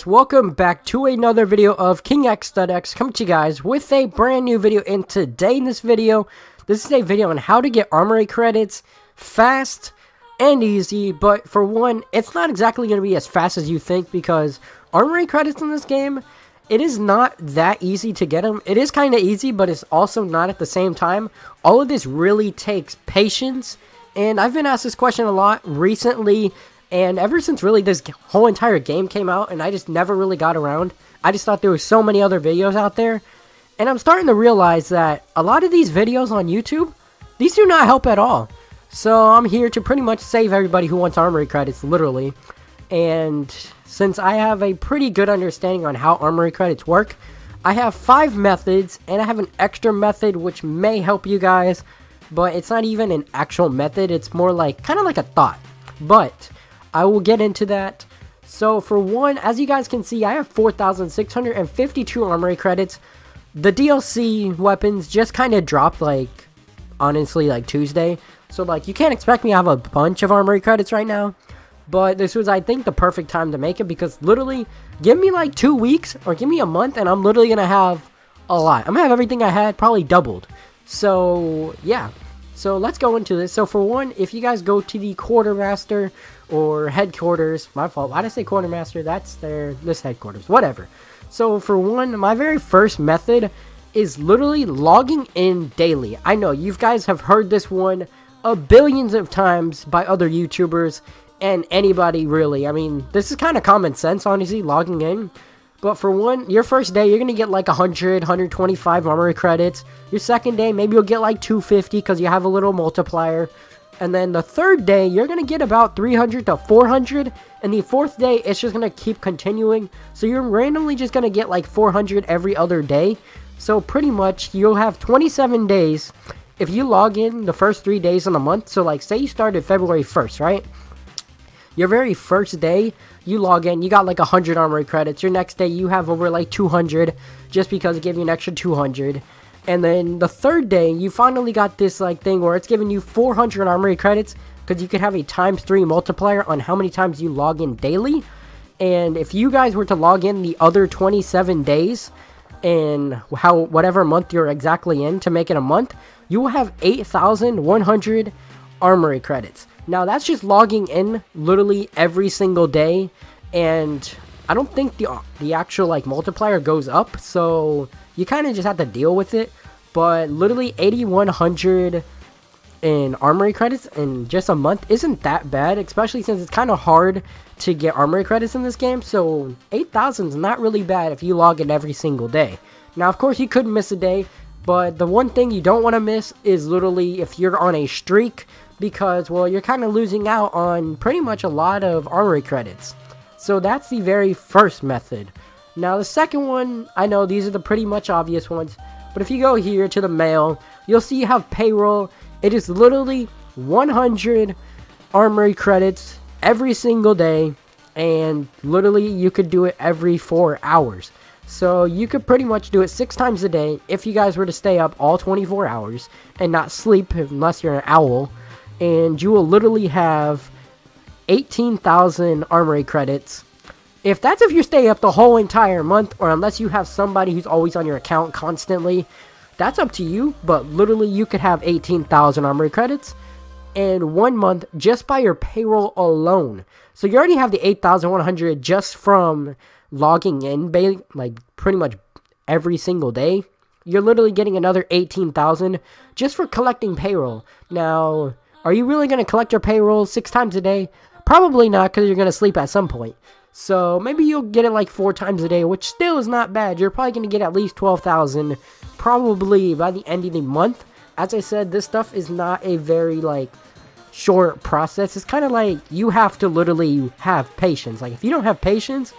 Welcome back to another video of KingX.X coming to you guys with a brand new video. And today in this video, this is a video on how to get armory credits fast and easy. But for one, it's not exactly going to be as fast as you think, because armory credits in this game, it is not that easy to get them. It is kind of easy, but it's also not at the same time. All of this really takes patience, and I've been asked this question a lot recently. And ever since really this whole entire game came out, and I just never really got around. I just thought there were so many other videos out there. And I'm starting to realize that a lot of these videos on YouTube, these do not help at all. So I'm here to pretty much save everybody who wants armory credits, literally. And since I have a pretty good understanding on how armory credits work, I have 5 methods, and I have an extra method which may help you guys. But it's not even an actual method, it's more like, kind of like a thought. But I will get into that. So for one, as you guys can see, I have 4,652 armory credits. The DLC weapons just kind of dropped, like, honestly, like Tuesday. So like, you can't expect me to have a bunch of armory credits right now. But this was, I think, the perfect time to make it, because literally, give me like 2 weeks or give me a month and I'm literally going to have a lot. I'm going to have everything I had probably doubled. So yeah. So let's go into this. So for one, if you guys go to the quartermaster or headquarters, my fault, why did I say quartermaster? That's this headquarters, whatever. So for one, my very first method is literally logging in daily. I know you guys have heard this one billions of times by other YouTubers and anybody really. I mean, this is kind of common sense, honestly, logging in. But for one, your first day, you're going to get like 100, 125 armory credits. Your second day, maybe you'll get like 250 because you have a little multiplier. And then the third day, you're going to get about 300 to 400. And the fourth day, it's just going to keep continuing. So you're randomly just going to get like 400 every other day. So pretty much, you'll have 27 days if you log in the first 3 days in a month. So like, say you started February 1st, right? Your very first day, you log in, you got like 100 armory credits. Your next day, you have over like 200, just because it gave you an extra 200. And then the third day, you finally got this like thing where it's giving you 400 armory credits, because you could have a ×3 multiplier on how many times you log in daily. And if you guys were to log in the other 27 days, and whatever month you're exactly in to make it a month, you will have 8,100 armory credits. Now, that's just logging in literally every single day, and I don't think the actual, like, multiplier goes up, so you kind of just have to deal with it. But literally 8,100 in armory credits in just a month isn't that bad, especially since it's kind of hard to get armory credits in this game, so 8,000 is not really bad if you log in every single day. Now, of course, you could miss a day, but the one thing you don't want to miss is literally if you're on a streak, because, well, you're kind of losing out on pretty much a lot of armory credits. So that's the very first method. Now, the second one, I know these are the pretty much obvious ones, but if you go here to the mail, you'll see you have payroll. It is literally 100 armory credits every single day, and literally you could do it every 4 hours. So you could pretty much do it 6 times a day if you guys were to stay up all 24 hours and not sleep unless you're an owl. And you will literally have 18,000 armory credits. If you stay up the whole entire month, or unless you have somebody who's always on your account constantly, that's up to you. But literally, you could have 18,000 armory credits in 1 month just by your payroll alone. So you already have the 8,100 just from logging in, like pretty much every single day. You're literally getting another 18,000 just for collecting payroll. Now, are you really going to collect your payroll 6 times a day? Probably not, because you're going to sleep at some point. So maybe you'll get it like 4 times a day, which still is not bad. You're probably going to get at least 12,000 probably by the end of the month. As I said, this stuff is not a very like short process. It's kind of like you have to literally have patience. Like if you don't have patience,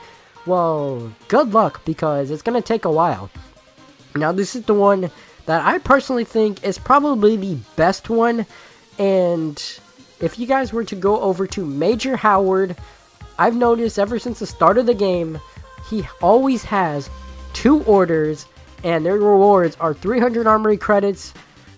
well, good luck, because it's going to take a while. Now, this is the one that I personally think is probably the best one. And if you guys were to go over to Major Howard, I've noticed ever since the start of the game, he always has 2 orders, and their rewards are 300 armory credits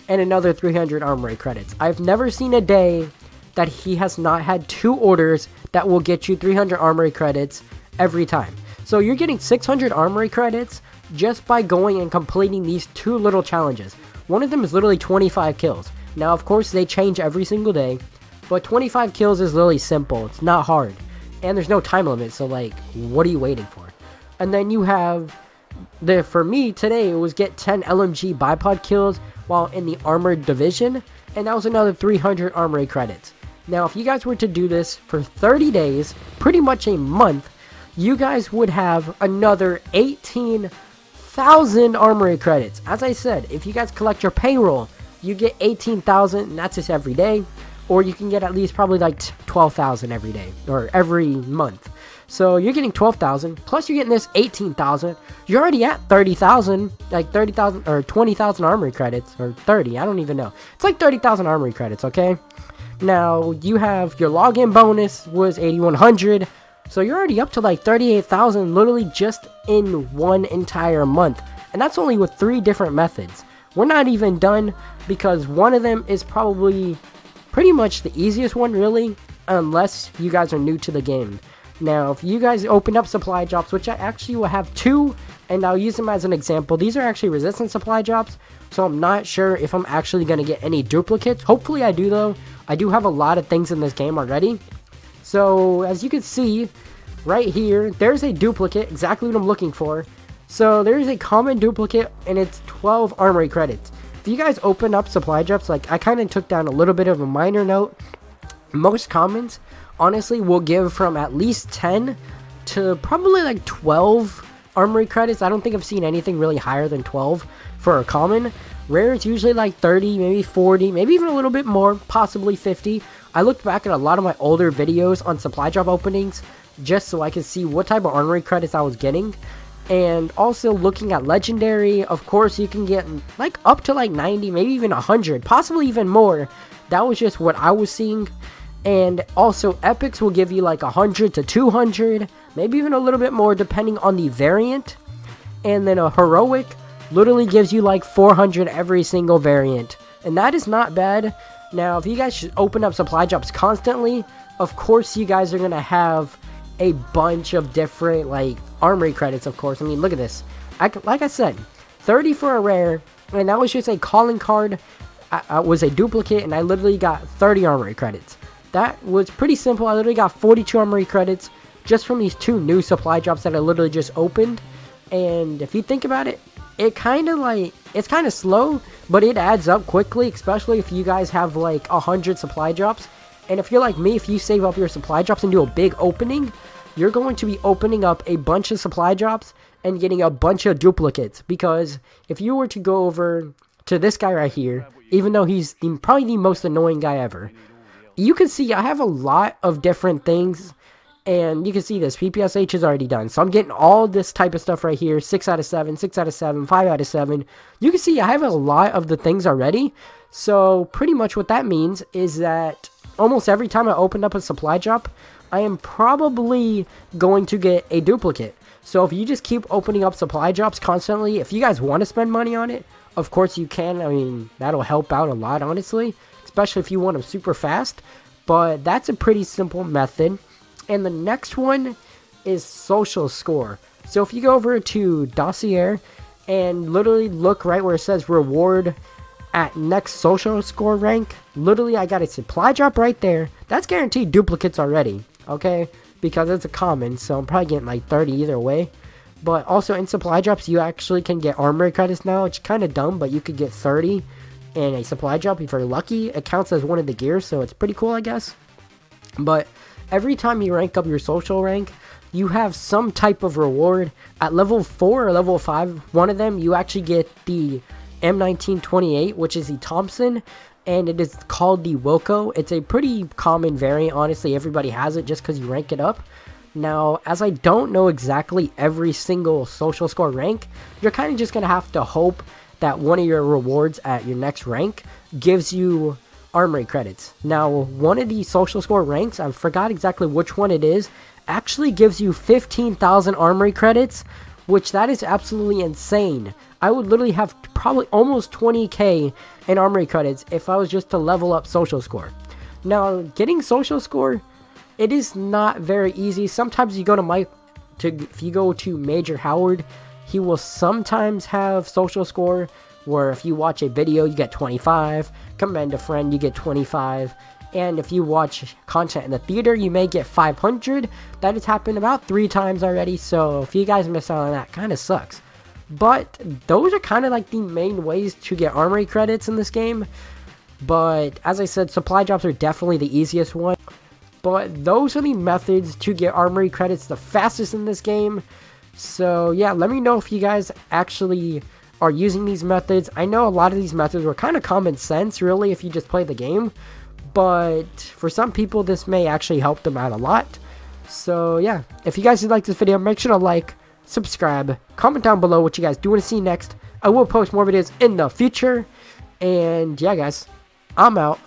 and another 300 armory credits. I've never seen a day that he has not had 2 orders that will get you 300 armory credits every time. So you're getting 600 armory credits just by going and completing these 2 little challenges. One of them is literally 25 kills. Now, of course, they change every single day, but 25 kills is literally simple. It's not hard. And there's no time limit, so like, what are you waiting for? And then you have, for me today, it was get 10 LMG bipod kills while in the armored division, and that was another 300 armory credits. Now, if you guys were to do this for 30 days, pretty much a month, you guys would have another 18,000 armory credits. As I said, if you guys collect your payroll, you get 18,000, and that's just every day. Or you can get at least probably like 12,000 every day, or every month. So you're getting 12,000, plus you're getting this 18,000. You're already at 30,000, like 30,000 or 20,000 armory credits, or 30, I don't even know. It's like 30,000 armory credits, okay? Now, you have your login bonus was 8,100. So you're already up to like 38,000 literally just in one entire month. And that's only with 3 different methods. We're not even done because one of them is probably pretty much the easiest one really, unless you guys are new to the game. Now, if you guys open up supply drops, which I actually will have 2, and I'll use them as an example. These are actually resistant supply drops, so I'm not sure if I'm actually going to get any duplicates. Hopefully I do though. I do have a lot of things in this game already. So, as you can see, right here, there's a duplicate, exactly what I'm looking for. So, there's a common duplicate, and it's 12 armory credits. If you guys open up supply drops, like I kind of took down a little bit of a minor note. Most commons, honestly, will give from at least 10 to probably like 12 armory credits. I don't think I've seen anything really higher than 12 for a common. Rare is usually like 30, maybe 40, maybe even a little bit more, possibly 50. I looked back at a lot of my older videos on supply drop openings just so I could see what type of armory credits I was getting. And also looking at legendary, of course you can get like up to like 90, maybe even 100, possibly even more. That was just what I was seeing. And also epics will give you like 100 to 200, maybe even a little bit more depending on the variant. And then a heroic literally gives you like 400 every single variant, and that is not bad. Now, if you guys should open up supply drops constantly, of course you guys are gonna have a bunch of different like armory credits. Of course, I mean, look at this. Like I said, 30 for a rare, and that was just a calling card. Was a duplicate, and I literally got 30 armory credits. That was pretty simple. I literally got 42 armory credits just from these 2 new supply drops that I literally just opened. And if you think about it, it's kind of slow, but it adds up quickly, especially if you guys have like 100 supply drops. And if you're like me, if you save up your supply drops and do a big opening, you're going to be opening up a bunch of supply drops and getting a bunch of duplicates. Because if you were to go over to this guy right here, even though he's probably the most annoying guy ever, you can see I have a lot of different things. And you can see this, PPSH is already done. So I'm getting all this type of stuff right here. 6 out of 7, 6 out of 7, 5 out of 7. You can see I have a lot of the things already. So pretty much what that means is that almost every time I open up a supply drop, I am probably going to get a duplicate. So if you just keep opening up supply drops constantly, if you guys want to spend money on it, of course you can. I mean, that'll help out a lot, honestly. Especially if you want them super fast. But that's a pretty simple method. And the next one is social score. So if you go over to dossier and literally look right where it says reward at next social score rank, literally I got a supply drop right there. That's guaranteed duplicates already, okay? Because it's a common, so I'm probably getting like 30 either way. But also in supply drops, you actually can get armory credits now. It's kind of dumb, but you could get 30 in a supply drop if you're lucky. It counts as one of the gears, so it's pretty cool, I guess. But every time you rank up your social rank, you have some type of reward. At level 4 or level 5, one of them, you actually get the M1928, which is the Thompson, and it is called the Wilco. It's a pretty common variant, honestly. Everybody has it just because you rank it up. Now, as I don't know exactly every single social score rank, you're kind of just going to have to hope that one of your rewards at your next rank gives you armory credits. Now, one of the social score ranks, I forgot exactly which one it is, actually gives you 15,000 armory credits, which that is absolutely insane. I would literally have probably almost 20k in armory credits if I was just to level up social score. Now, getting social score, it is not very easy. Sometimes you go to my if you go to Major Howard, he will sometimes have social score, where if you watch a video, you get 25, commend a friend, you get 25, and if you watch content in the theater, you may get 500. That has happened about 3 times already, so if you guys miss out on that, kind of sucks. But those are kind of like the main ways to get armory credits in this game. But as I said, supply drops are definitely the easiest one. But those are the methods to get armory credits the fastest in this game. So yeah, let me know if you guys actually are using these methods. I know a lot of these methods were kind of common sense, really, if you just play the game. But for some people, this may actually help them out a lot. So yeah, if you guys did like this video, make sure to like, subscribe, comment down below what you guys do want to see next. I will post more videos in the future. And yeah, guys, I'm out.